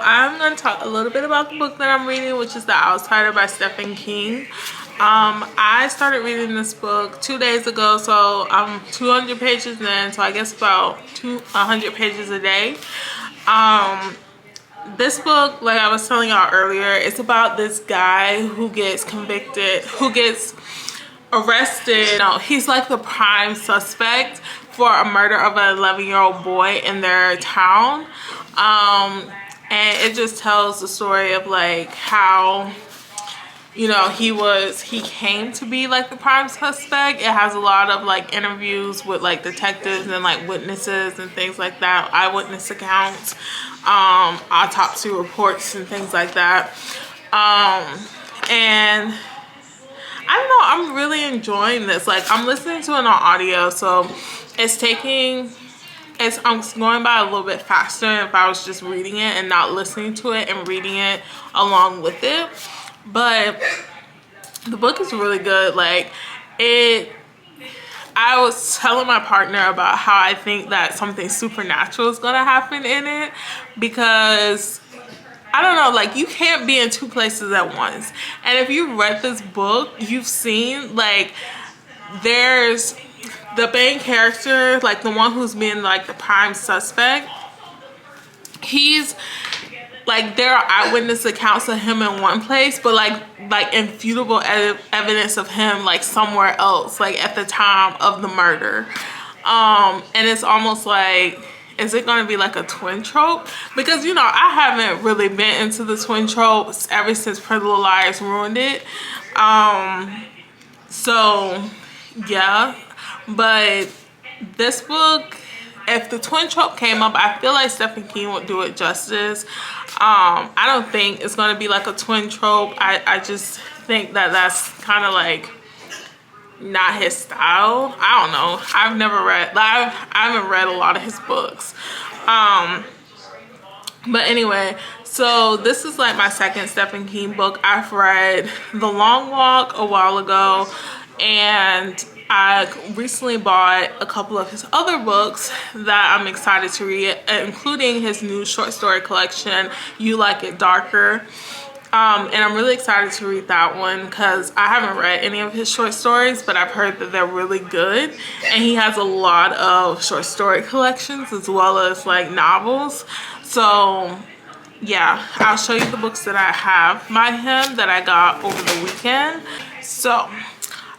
I'm going to talk a little bit about the book that I'm reading, which is The Outsider by Stephen King. I started reading this book 2 days ago, so I'm 200 pages in, so I guess about 100 pages a day. This book, like I was telling y'all earlier, it's about this guy who gets convicted, who gets arrested. No, he's like the prime suspect for a murder of an 11-year-old boy in their town. And it just tells the story of like how, you know, he came to be like the prime suspect. It has a lot of like interviews with like detectives and like witnesses and things like that, eyewitness accounts, autopsy reports and things like that. And I don't know, I'm really enjoying this. Like, I'm listening to it on audio, so I'm going by a little bit faster than if I was just reading it and not listening to it and reading it along with it. But the book is really good. Like, I was telling my partner about how I think that something supernatural is gonna happen in it, because I don't know, like, you can't be in two places at once. And if you read this book, you've seen, like, there's the main character, like the one who's being like the prime suspect. He's like, there are eyewitness accounts of him in one place, but like infutable evidence of him like somewhere else, like at the time of the murder. And it's almost like, is it going to be like a twin trope? Because, you know, I haven't really been into the twin tropes ever since Pretty Little Liars ruined it. So yeah, but this book, if the twin trope came up, I feel like Stephen King would do it justice. I don't think it's going to be like a twin trope. I just think that that's kind of like not his style. I don't know. I've never read, I haven't read a lot of his books. But anyway, so this is like my second Stephen King book. I've read The Long Walk a while ago, and I recently bought a couple of his other books that I'm excited to read, including his new short story collection, You Like It Darker. And I'm really excited to read that one because I haven't read any of his short stories, but I've heard that they're really good. And he has a lot of short story collections as well as like novels. So yeah, I'll show you the books that I have by him that I got over the weekend. So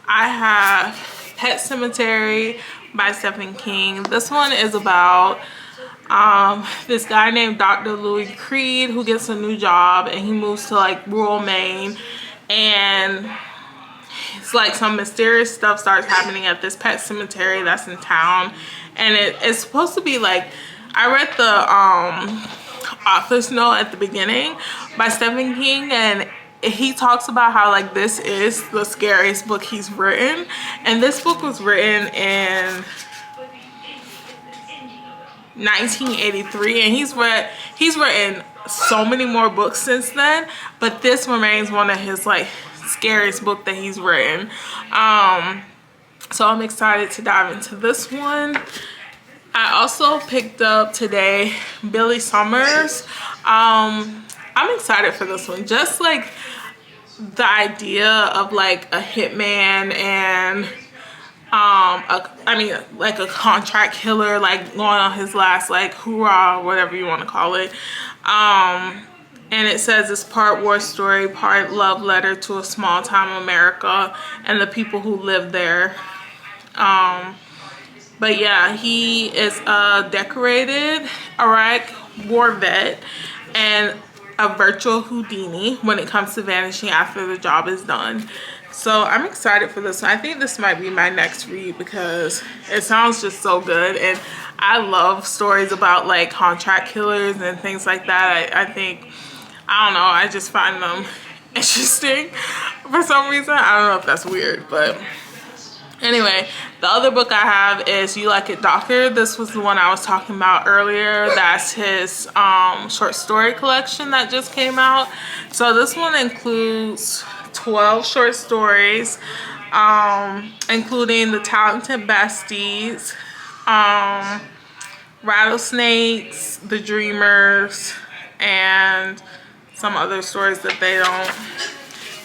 I have Pet Sematary by Stephen King. This one is about this guy named Dr. Louis Creed who gets a new job and he moves to like rural Maine, and it's like some mysterious stuff starts happening at this pet cemetery that's in town. And it's supposed to be like, I read the author's note at the beginning by Stephen King, and he talks about how like this is the scariest book he's written. And this book was written in 1983, and he's written so many more books since then, but this remains one of his like scariest book that he's written. So I'm excited to dive into this one. I also picked up today Billy Summers. I'm excited for this one, just like the idea of like a hitman and like a contract killer, like going on his last like hoorah, whatever you want to call it. And it says it's part war story, part love letter to a small town America and the people who live there. But yeah, he is a decorated Iraq war vet and a virtual Houdini when it comes to vanishing after the job is done. So I'm excited for this one. I think this might be my next read because it sounds just so good, and I love stories about like contract killers and things like that. I think I don't know, I just find them interesting for some reason. I don't know if that's weird, but anyway, the other book I have is You Like It Darker. This was the one I was talking about earlier. That's his short story collection that just came out. So this one includes 12 short stories, including The Talented Besties, Rattlesnakes, The Dreamers, and some other stories that they don't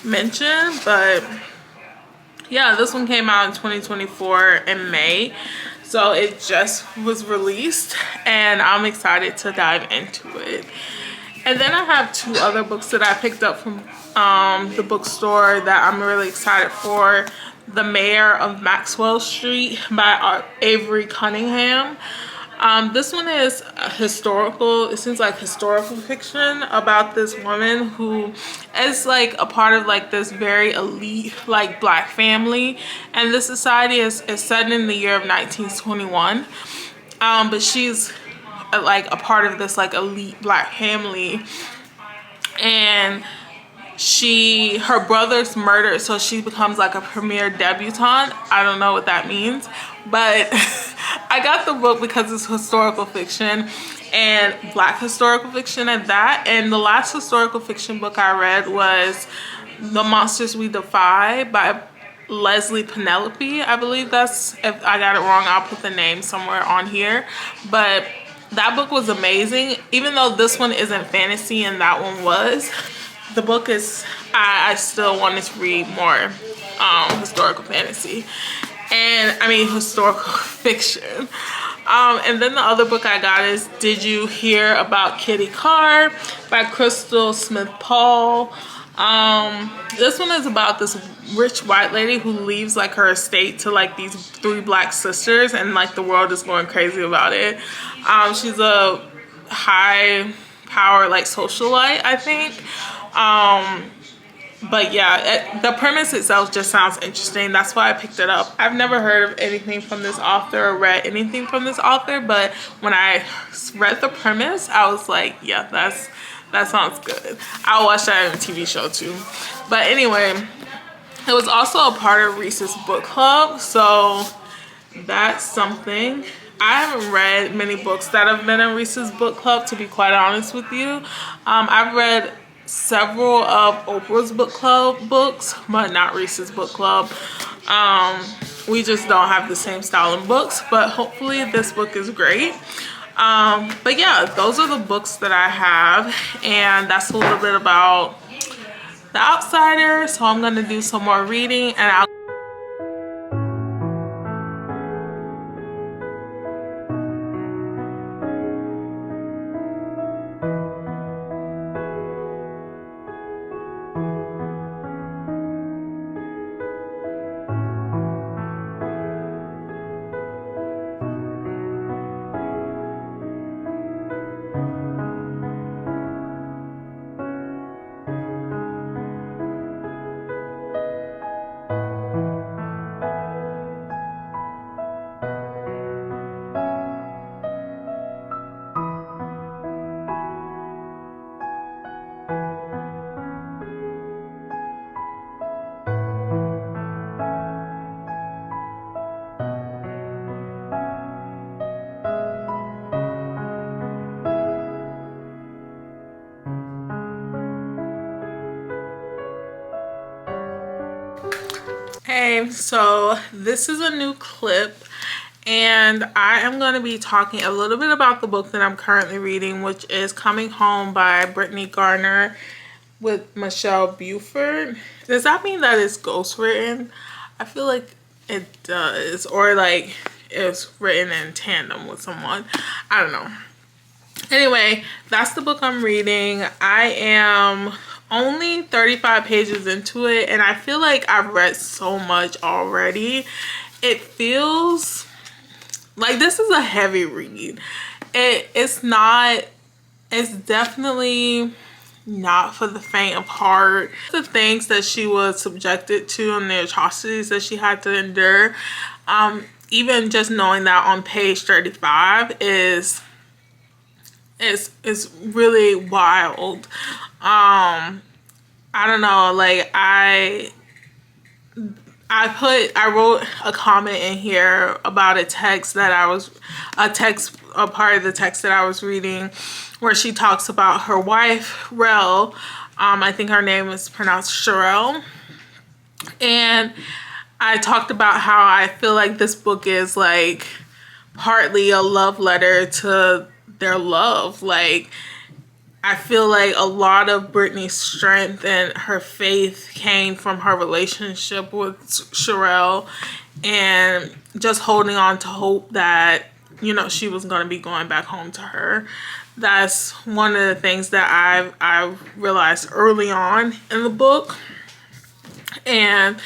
mention. But yeah, this one came out in 2024 in May, so it just was released and I'm excited to dive into it. And then I have two other books that I picked up from the bookstore that I'm really excited for. The Mayor of Maxwell Street by Avery Cunningham. This one is historical. It seems like historical fiction about this woman who is like a part of like this very elite like black family, and this society is set in the year of 1921. But she's like a part of this like elite black family, and her brother's murdered, so she becomes like a premier debutante. I don't know what that means, but I got the book because it's historical fiction, and black historical fiction at that. And the last historical fiction book I read was The Monsters We Defy by Leslie Penelope. I believe that's, if I got it wrong, I'll put the name somewhere on here. But that book was amazing, even though this one isn't fantasy and that one was. The book is, I still wanted to read more historical fantasy, and I mean historical fiction. And then the other book I got is Did You Hear About Kitty Carr by Crystal Smith Paul. This one is about this rich white lady who leaves like her estate to like these 3 black sisters, and like the world is going crazy about it. She's a high power like socialite, I think. But yeah, the premise itself just sounds interesting. That's why I picked it up. I've never heard of anything from this author or read anything from this author, but when I read the premise, I was like, yeah, that sounds good. I'll watch that in a TV show too. But anyway, it was also a part of Reese's book club, so that's something. I haven't read many books that have been in Reese's book club, to be quite honest with you. I've read several of Oprah's book club books, but not Reese's book club. We just don't have the same style of books, but hopefully this book is great. But yeah, those are the books that I have, and that's a little bit about The Outsider. So I'm gonna do some more reading, and I'll Hey, so this is a new clip, and I am going to be talking a little bit about the book that I'm currently reading, which is Coming Home by Brittany Garner with Michelle Buford. Does that mean that it's ghostwritten? I feel like it does, or like it's written in tandem with someone. I don't know. Anyway, that's the book I'm reading. I am only 35 pages into it, and I feel like I've read so much already. It feels like this is a heavy read. It's definitely not for the faint of heart. The things that she was subjected to and the atrocities that she had to endure, even just knowing that on page 35 is really wild. I don't know, like I wrote a comment in here about a part of the text that I was reading where she talks about her wife, Rel. I think her name is pronounced Sherelle. And I talked about how I feel like this book is like partly a love letter to their love. Like, I feel like a lot of Brittany's strength and her faith came from her relationship with Sherelle and just holding on to hope that, you know, she was going to be going back home to her. That's one of the things that I've realized early on in the book. And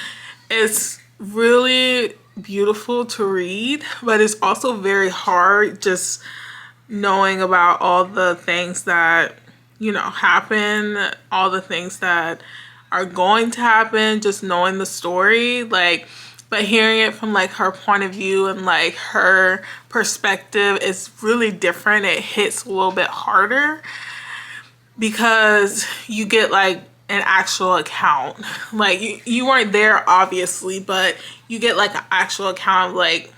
it's really beautiful to read, but it's also very hard just knowing about all the things that, you know, happen, all the things that are going to happen, just knowing the story, like, but hearing it from like her point of view and like her perspective is really different. It hits a little bit harder because you get like an actual account. Like you weren't there obviously, but you get like an actual account of like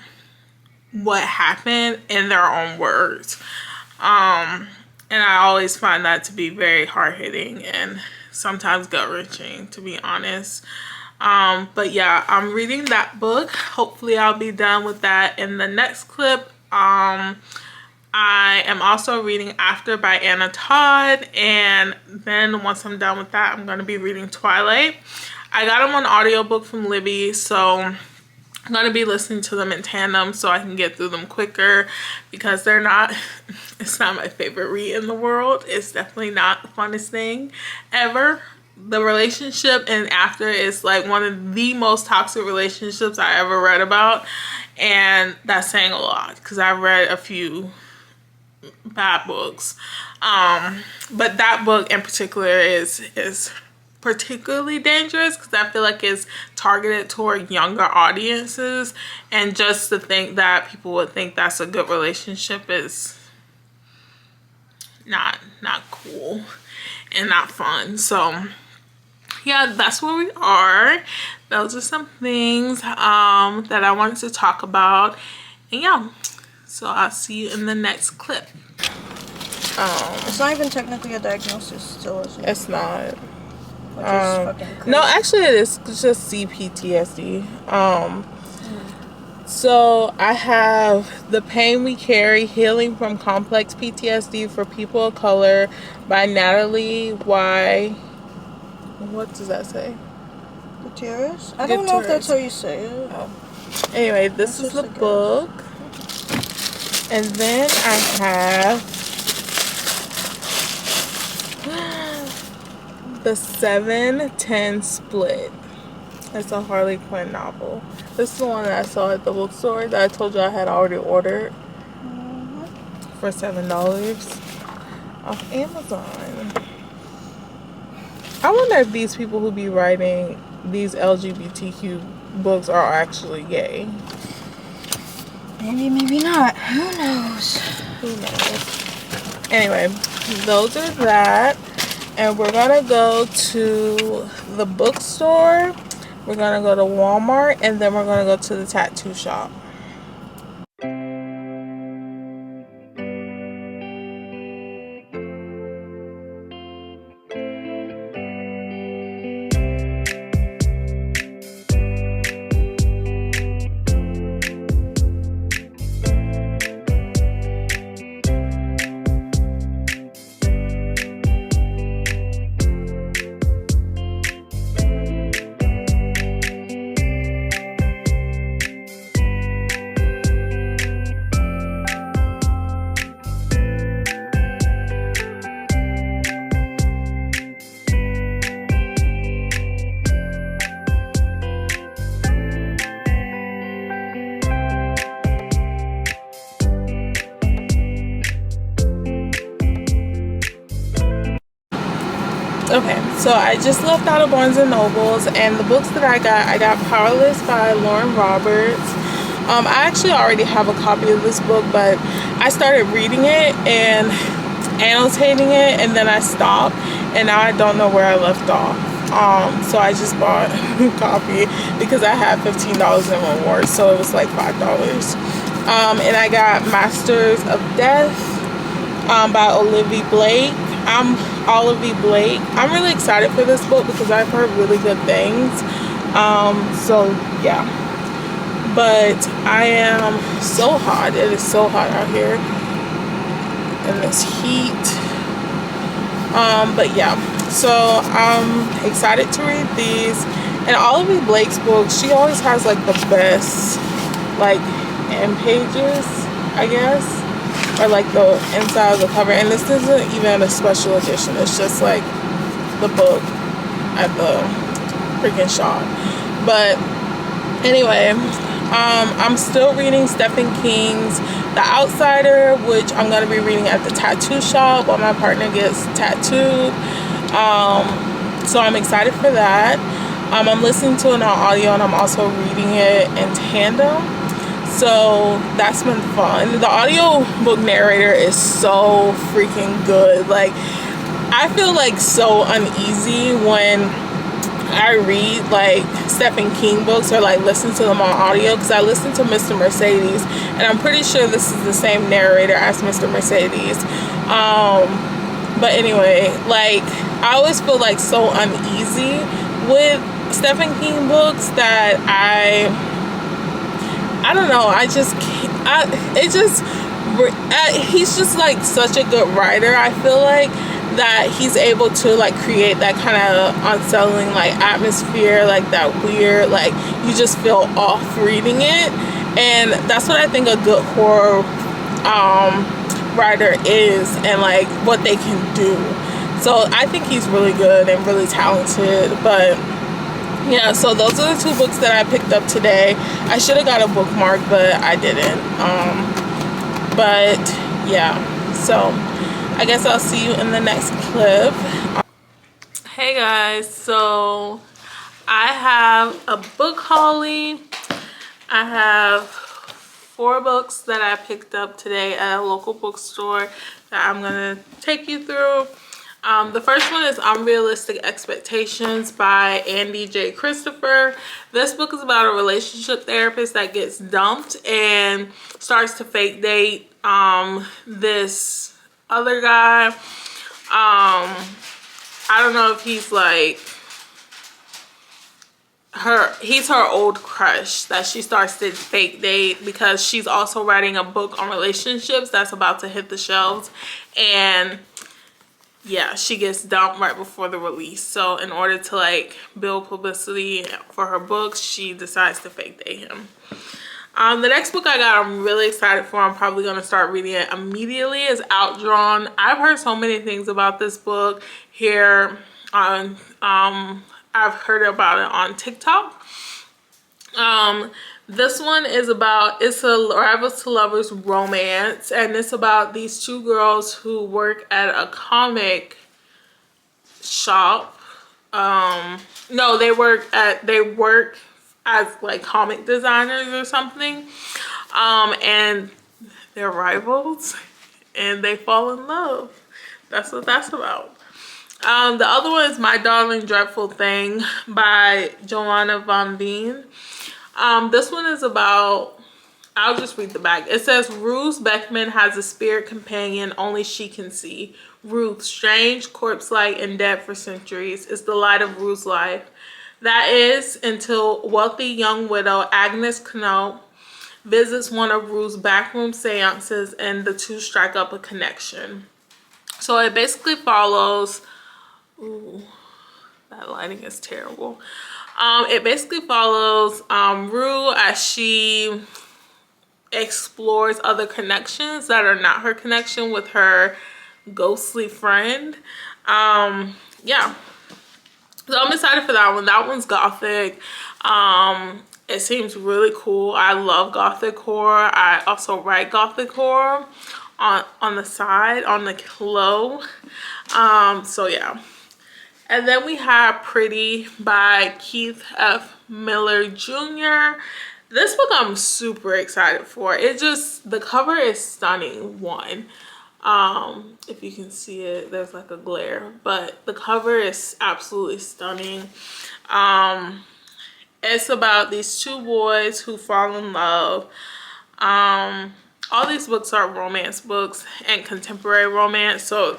what happened in their own words. And I always find that to be very hard-hitting and sometimes gut-wrenching, to be honest. But yeah, I'm reading that book. Hopefully I'll be done with that in the next clip. I am also reading After by Anna Todd, and then once I'm done with that, I'm going to be reading Twilight. I got them on audiobook from Libby, so I'm going to be listening to them in tandem so I can get through them quicker, because they're not, it's not my favorite read in the world. It's definitely not the funnest thing ever. The relationship in After is like one of the most toxic relationships I ever read about, and that's saying a lot because I've read a few bad books. But that book in particular is particularly dangerous because I feel like it's targeted toward younger audiences, and just to think that people would think that's a good relationship is not cool and not fun. So yeah, that's where we are. Those are some things that I wanted to talk about, and yeah, so I'll see you in the next clip. It's not even technically a diagnosis still, is it? It's not. Fucking no, actually it is just CPTSD. So I have The Pain We Carry, Healing from Complex PTSD for People of Color by Natalie Y. What does that say? Gutierrez? I don't know if that's how you say it. Oh. Anyway, this is the book. And then I have The 7-10 Split. It's a Harley Quinn novel. This is the one that I saw at the bookstore that I told you I had already ordered for $7 off Amazon. I wonder if these people who be writing these LGBTQ books are actually gay. Maybe, maybe not. Who knows? Who knows? Anyway, those are that. And we're gonna go to the bookstore, we're gonna go to Walmart, and then we're gonna go to the tattoo shop. Okay, so I just left out of Barnes & Nobles, and the books that I got Powerless by Lauren Roberts. I actually already have a copy of this book, but I started reading it and annotating it, and then I stopped, and now I don't know where I left off. So I just bought coffee because I had $15 in rewards, so it was like $5. And I got Masters of Death by Olivia Blake. I'm really excited for this book because I've heard really good things. So yeah, but I am so hot. It is so hot out here in this heat. But yeah, so I'm excited to read these. And Olivia Blake's books, she always has like the best like end pages, I guess, or like the inside of the cover. And this isn't even a special edition, it's just like the book at the freaking shop. But anyway, I'm still reading Stephen King's The Outsider, which I'm going to be reading at the tattoo shop while my partner gets tattooed. So I'm excited for that. I'm listening to it on audio, and I'm also reading it in tandem. So that's been fun. The audio book narrator is so freaking good. Like, I feel like so uneasy when I read like Stephen King books or like listen to them on audio, because I listen to Mr. Mercedes, and I'm pretty sure this is the same narrator as Mr. Mercedes. But anyway, like, I always feel like so uneasy with Stephen King books that I don't know, I just can't, he's just like such a good writer. I feel like that he's able to like create that kind of unsettling like atmosphere, like that weird, like you just feel off reading it. And that's what I think a good horror writer is, and like what they can do. So I think he's really good and really talented. But yeah, so those are the two books that I picked up today. I should have got a bookmark, but I didn't. But yeah, so I guess I'll see you in the next clip. Hey guys, so I have a book haulie. I have 4 books that I picked up today at a local bookstore that I'm gonna take you through. The first one is Unrealistic Expectations by Andy J. Christopher. This book is about a relationship therapist that gets dumped and starts to fake date this other guy. I don't know if he's like he's her old crush that she starts to fake date, because she's also writing a book on relationships that's about to hit the shelves. And yeah, she gets dumped right before the release. So in order to like build publicity for her books, she decides to fake date him. The next book I got, I'm really excited for. I'm probably going to start reading it immediately, is Outdrawn. I've heard so many things about this book here on, I've heard about it on TikTok. This one is about, it's a Rivals to Lovers romance, and it's about these 2 girls who work at a comic shop. No, they work as like comic designers or something, and they're rivals and they fall in love. That's what that's about. The other one is My Darling Dreadful Thing by Joanna Von Veen. This one is about, I'll just read the back. It says, Ruth Beckman has a spirit companion only she can see. Ruth, strange, corpse-like, and dead for centuries, is the light of Ruth's life. That is, until wealthy young widow Agnes Knopf visits one of Ruth's backroom seances and the two strike up a connection. So it basically follows... Ooh, that lighting is terrible. It basically follows Rue as she explores other connections that are not her connection with her ghostly friend. Yeah. So I'm excited for that one. That one's gothic. It seems really cool. I love gothic horror. I also write gothic horror on the side, on the low. So yeah. And then we have Pretty by Keith F. Miller Jr. This book I'm super excited for. It just, the cover is stunning, one. If you can see it, there's like a glare, but the cover is absolutely stunning. It's about these two boys who fall in love. All these books are romance books and contemporary romance, so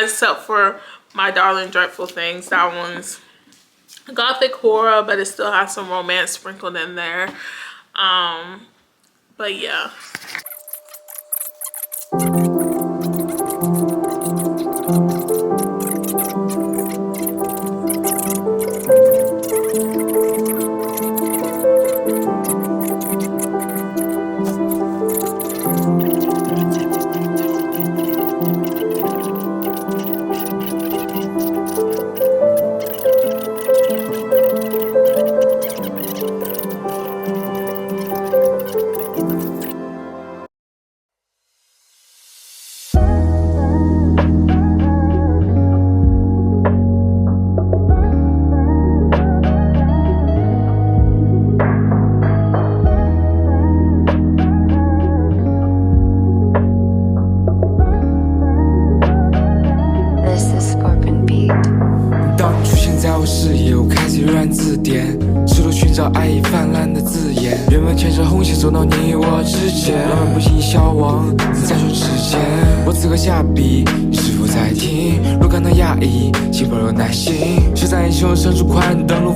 except for My Darling Dreadful Things, that one's gothic horror, but it still has some romance sprinkled in there. But yeah.爱意泛滥的字眼，人们牵着红线走到你我之间，浪漫不经意消亡在说之间。我此刻下笔，你是否在听？若感到压抑，请保留耐心。是在英雄伸出宽登陆。